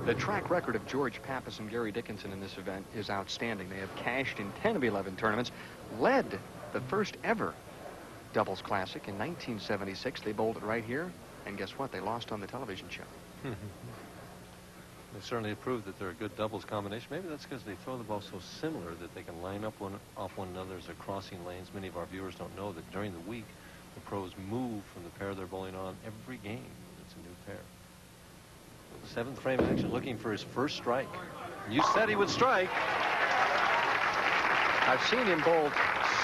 The track record of George Pappas and Gary Dickenson in this event is outstanding. They have cashed in 10 of 11 tournaments, led the first ever doubles classic in 1976. They bowled it right here, and guess what? They lost on the television show. They certainly proved that they're a good doubles combination. Maybe that's because they throw the ball so similar that they can line up off one another as they're crossing lanes. Many of our viewers don't know that during the week, the pros move from the pair they're bowling on every game. It's a new pair. Seventh frame action, looking for his first strike. You said he would strike. I've seen him bowl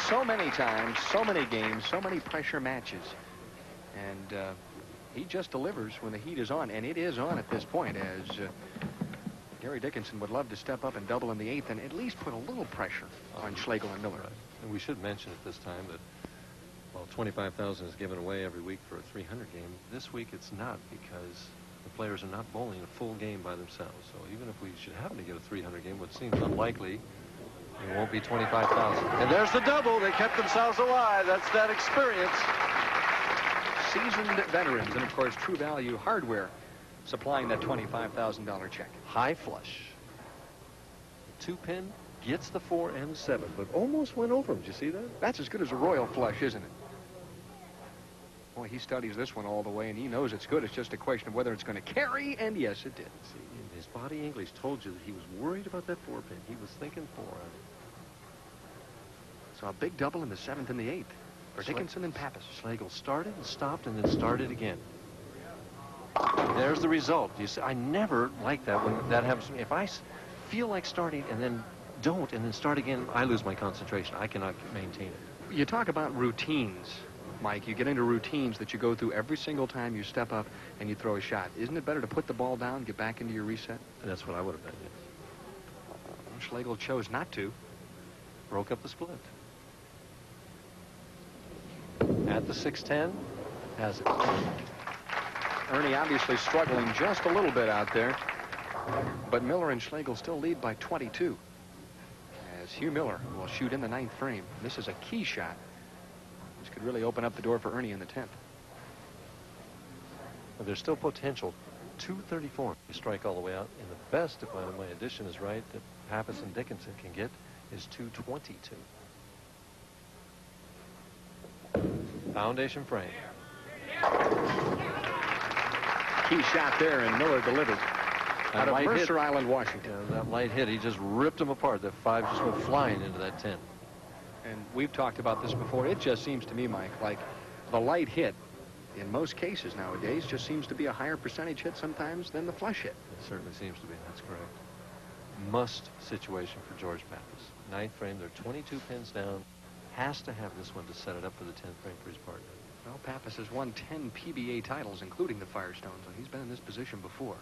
so many times, so many games, so many pressure matches. And he just delivers when the heat is on, and it is on at this point, as Gary Dickenson would love to step up and double in the 8th and at least put a little pressure on Schegle and Miller. And we should mention at this time that while $25,000 is given away every week for a 300 game, this week it's not, because the players are not bowling a full game by themselves. So even if we should happen to get a 300 game, what seems unlikely, it won't be $25,000. And there's the double. They kept themselves alive. That's that experience. Seasoned veterans, and of course True Value Hardware supplying that $25,000 check. High flush. The 2-pin gets the 4 and 7, but almost went over him. Did you see that? That's as good as a royal flush, isn't it? Boy, he studies this one all the way, and he knows it's good. It's just a question of whether it's going to carry, and yes, it did. See, his body English told you that he was worried about that 4-pin. He was thinking 4 on it. So a big double in the 7th and the 8th for Dickenson and Pappas. Schegle started and stopped and then started again. There's the result. You see, I never like that when that happens to me. If I feel like starting and then don't and then start again, I lose my concentration. I cannot maintain it. You talk about routines, Mike. You get into routines that you go through every single time you step up and you throw a shot. Isn't it better to put the ball down, get back into your reset? And that's what I would have done, yes. Well, Schegle chose not to. Broke up the split. At the 6-10, has it. Ernie obviously struggling just a little bit out there, but Miller and Schegle still lead by 22. As Hugh Miller will shoot in the 9th frame. This is a key shot. This could really open up the door for Ernie in the 10th. Well, there's still potential. 234 to strike all the way out. And the best, if my addition is right, that Pappas and Dickenson can get is 222. Foundation frame. Key shot there, and Miller delivered. Out of Mercer Island, Washington. Yeah, that light hit, he just ripped them apart. That 5 just went flying into that 10. And we've talked about this before. It just seems to me, Mike, like the light hit, in most cases nowadays, just seems to be a higher percentage hit sometimes than the flush hit. It certainly seems to be. That's correct. Must situation for George Pappas. 9th frame, they're 22 pins down. Has to have this one to set it up for the 10th frame for his partner. Well, Pappas has won 10 PBA titles, including the Firestone, so he's been in this position before.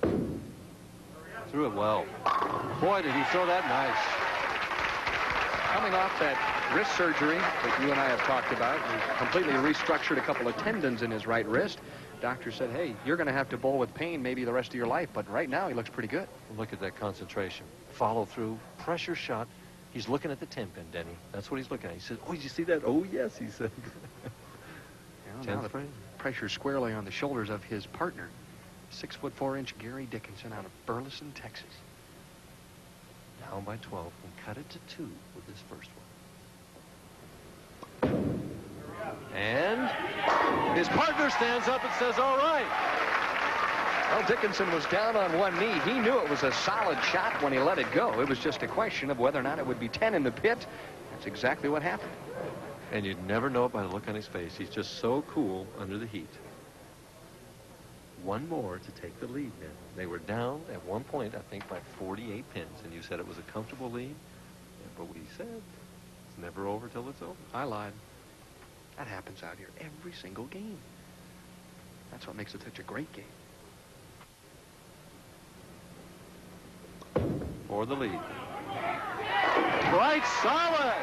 Threw it well. Boy, did he throw that nice. Coming off that wrist surgery that you and I have talked about, he completely restructured a couple of tendons in his right wrist. Doctor said, hey, you're going to have to bowl with pain maybe the rest of your life, but right now he looks pretty good. Look at that concentration. Follow through, pressure shot. He's looking at the 10-pin, Denny. That's what he's looking at. He says, oh, did you see that? Oh, yes, he said. Now the pressure squarely on the shoulders of his partner, 6'4" Gary Dickenson out of Burleson, Texas. Down by 12 and cut it to 2 with his first one. And his partner stands up and says, all right. Well, Dickenson was down on one knee. He knew it was a solid shot when he let it go. It was just a question of whether or not it would be 10 in the pit. That's exactly what happened. And you'd never know it by the look on his face. He's just so cool under the heat. One more to take the lead now. They were down at one point, I think, by 48 pins. And you said it was a comfortable lead. Yeah, but we said it's never over till it's over. I lied. That happens out here every single game. That's what makes it such a great game. For the lead. Right, solid.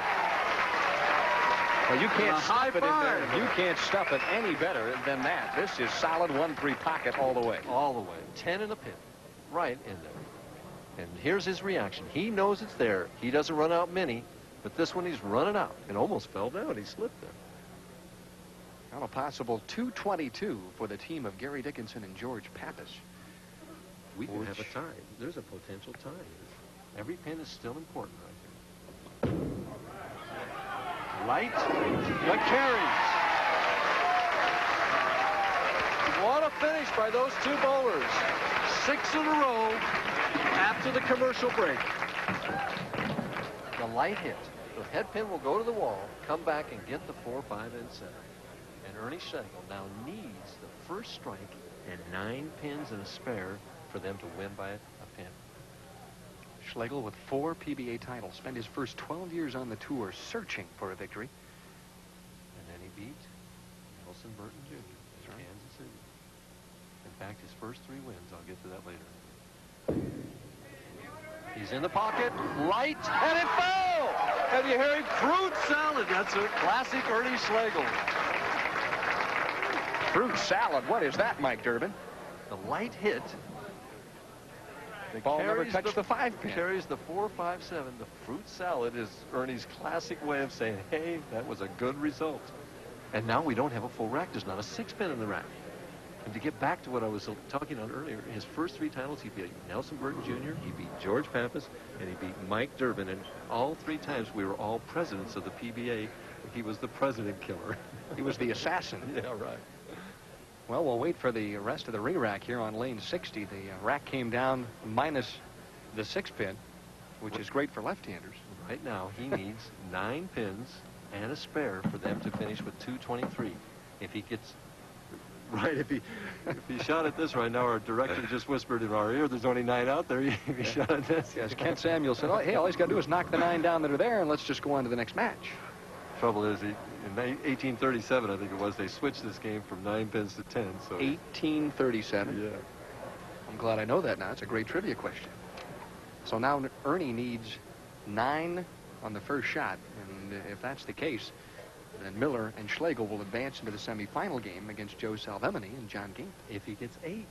Well, you can't stuff it in there. You can't stuff it any better than that. This is solid 1-3 pocket all the way. All the way. 10 in the pin. Right in there. And here's his reaction. He knows it's there. He doesn't run out many, but this one he's running out and almost fell down. He slipped there. Now a possible 222 for the team of Gary Dickenson and George Pappas. we can have a tie. There's a potential tie here. Every pin is still important right here. Light, but carries. What a finish by those two bowlers. 6 in a row after the commercial break. The light hit. The head pin will go to the wall, come back and get the 4, 5, and 7. And Ernie Schegle now needs the first strike and 9 pins and a spare for them to win by a pin. Schegle with 4 PBA titles, spent his first 12 years on the tour searching for a victory. And then he beat Nelson Burton Jr. in Kansas City. In fact, his first 3 wins, I'll get to that later. He's in the pocket, light, and it fell! And you hear him, fruit salad. That's a classic Ernie Schegle. Fruit salad, what is that, Mike Durbin? The light hit. The ball never touched the 5 pin. Carries the 4, 5, 7. The fruit salad is Ernie's classic way of saying, hey, that was a good result. And now we don't have a full rack. There's not a 6 pin in the rack. And to get back to what I was talking on earlier, his first 3 titles, he beat Nelson Burton Jr., he beat George Pappas, and he beat Mike Durbin. And all 3 times we were all presidents of the PBA. He was the president killer. He was the assassin. Yeah, right. Well, we'll wait for the rest of the re-rack here on lane 60. The rack came down minus the 6 pin, which is great for left-handers. Right now, he needs 9 pins and a spare for them to finish with 223. If he gets... Right, if he shot at this right now, our director just whispered in our ear, there's only 9 out there. If he shot at this. Yes, Kent Samuel said, oh, hey, all he's got to do is knock the 9 down that are there, and let's just go on to the next match. Trouble is, in 1837, I think it was, they switched this game from 9 pins to 10. So 1837? Yeah. I'm glad I know that now. It's a great trivia question. So now Ernie needs 9 on the first shot, and if that's the case, then Miller and Schegle will advance into the semifinal game against Joe Salvemini and John Gant. If he gets 8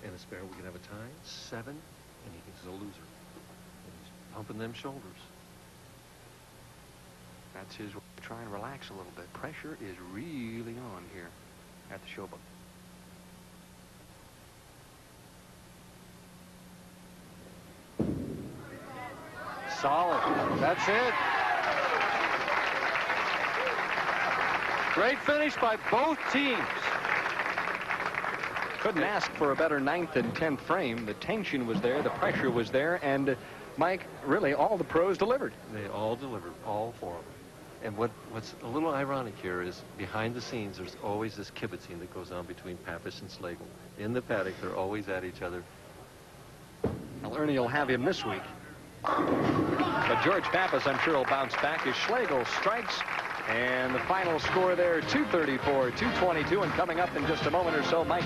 and a spare, we can have a tie. 7, and he's a loser. And he's pumping them shoulders. That's his way to try and relax a little bit. Pressure is really on here at the Showboat. Solid. That's it. Great finish by both teams. Couldn't ask for a better 9th and 10th frame. The tension was there, the pressure was there, and Mike, really all the pros delivered. They all delivered, all 4 of them. And what's a little ironic here is behind the scenes, there's always this kibitzing that goes on between Pappas and Schegle. In the paddock, they're always at each other. Well, Ernie will have him this week. But George Pappas, I'm sure, will bounce back as Schegle strikes. And the final score there, 234, 222. And coming up in just a moment or so, Mike